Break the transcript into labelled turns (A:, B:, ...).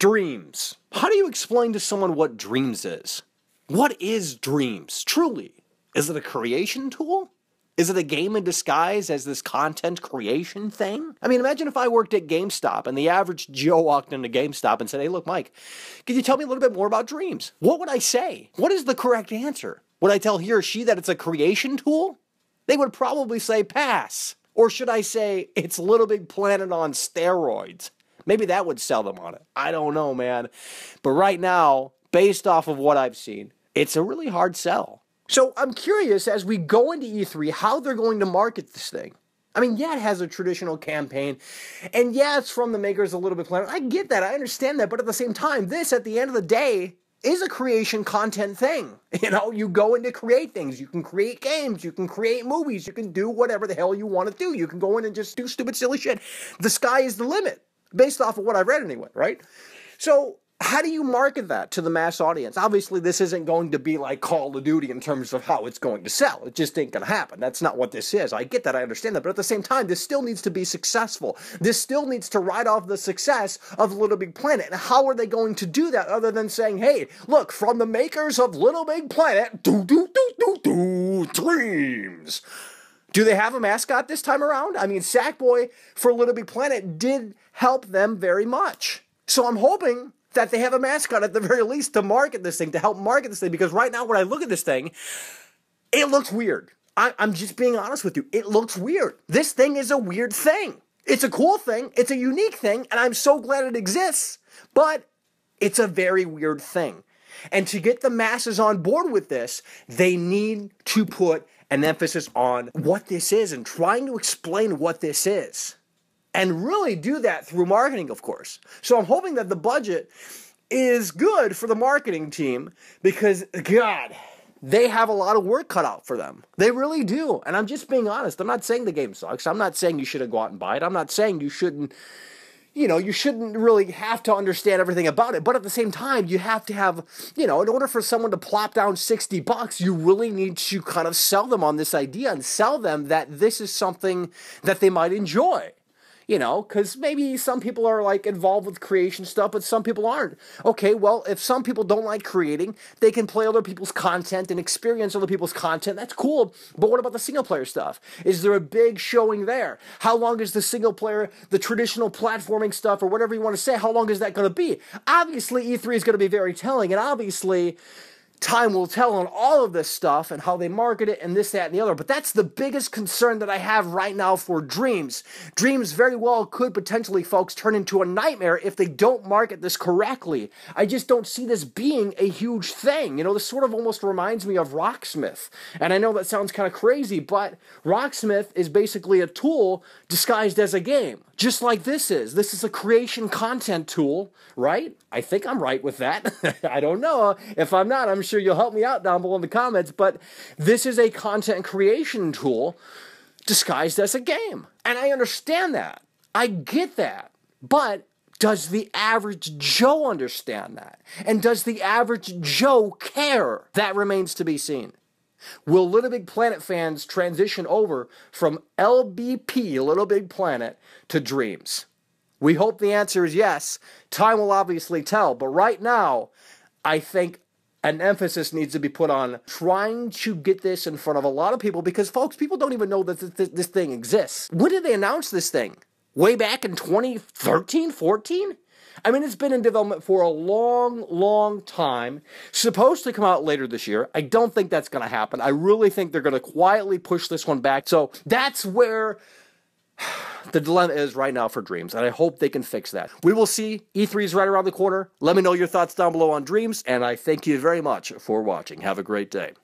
A: Dreams. How do you explain to someone what Dreams is? What is Dreams, truly? Is it a creation tool? Is it a game in disguise as this content creation thing? I mean, imagine if I worked at GameStop and the average Joe walked into GameStop and said, hey, look, Mike, can you tell me a little bit more about Dreams? What would I say? What is the correct answer? Would I tell he or she that it's a creation tool? They would probably say pass. Or should I say it's Little Big Planet on steroids? Maybe that would sell them on it. I don't know, man. But right now, based off of what I've seen, it's a really hard sell. So I'm curious, as we go into E3, how they're going to market this thing. I mean, yeah, it has a traditional campaign, and yeah, it's from the makers of Little Big Planet. I get that, I understand that, but at the same time, this, at the end of the day, is a creation content thing. You know, you go in to create things. You can create games. You can create movies. You can do whatever the hell you want to do. You can go in and just do stupid, silly shit. The sky is the limit, based off of what I've read anyway, right? So how do you market that to the mass audience? Obviously, this isn't going to be like Call of Duty in terms of how it's going to sell. It just ain't going to happen. That's not what this is. I get that. I understand that. But at the same time, this still needs to be successful. This still needs to ride off the success of Little Big Planet. And how are they going to do that other than saying, hey, look, from the makers of Little Big Planet, Dreams. Do they have a mascot this time around? I mean, Sackboy for Little Big Planet did help them very much. So I'm hoping that they have a mascot at the very least to market this thing, to help market this thing, because right now when I look at this thing, it looks weird. I'm just being honest with you. It looks weird. This thing is a weird thing. It's a cool thing. It's a unique thing, and I'm so glad it exists, but it's a very weird thing. And to get the masses on board with this, they need to put an emphasis on what this is and trying to explain what this is. And really do that through marketing, of course. So I'm hoping that the budget is good for the marketing team because, God, they have a lot of work cut out for them. They really do. And I'm just being honest. I'm not saying the game sucks. I'm not saying you shouldn't go out and buy it. I'm not saying you shouldn't, you shouldn't really have to understand everything about it. But at the same time, you have to have, in order for someone to plop down $60, you really need to kind of sell them on this idea and sell them that this is something that they might enjoy. Because maybe some people are, involved with creation stuff, but some people aren't. Okay, well, if some people don't like creating, they can play other people's content and experience other people's content. That's cool. But what about the single-player stuff? Is there a big showing there? How long is the single-player, the traditional platforming stuff, or whatever you want to say, how long is that going to be? Obviously, E3 is going to be very telling, and obviously time will tell on all of this stuff and how they market it and this, that, and the other. But that's the biggest concern that I have right now for Dreams. Dreams very well could potentially, folks, turn into a nightmare if they don't market this correctly. I just don't see this being a huge thing. This sort of almost reminds me of Rocksmith. And I know that sounds kind of crazy, but Rocksmith is basically a tool disguised as a game. Just like this is. This is a creation content tool, right? I think I'm right with that. I don't know. If I'm not, I'm sure you'll help me out down below in the comments. But this is a content creation tool disguised as a game. And I understand that. I get that. But does the average Joe understand that? And does the average Joe care? That remains to be seen. Will Little Big Planet fans transition over from LBP, Little Big Planet, to Dreams? We hope the answer is yes. Time will obviously tell, but right now, I think an emphasis needs to be put on trying to get this in front of a lot of people because, folks, people don't even know that this thing exists. When did they announce this thing? Way back in 2013, 14? I mean, it's been in development for a long, long time. Supposed to come out later this year. I don't think that's going to happen. I really think they're going to quietly push this one back. So that's where the dilemma is right now for Dreams, and I hope they can fix that. We will see. E3 is right around the corner. Let me know your thoughts down below on Dreams, and I thank you very much for watching. Have a great day.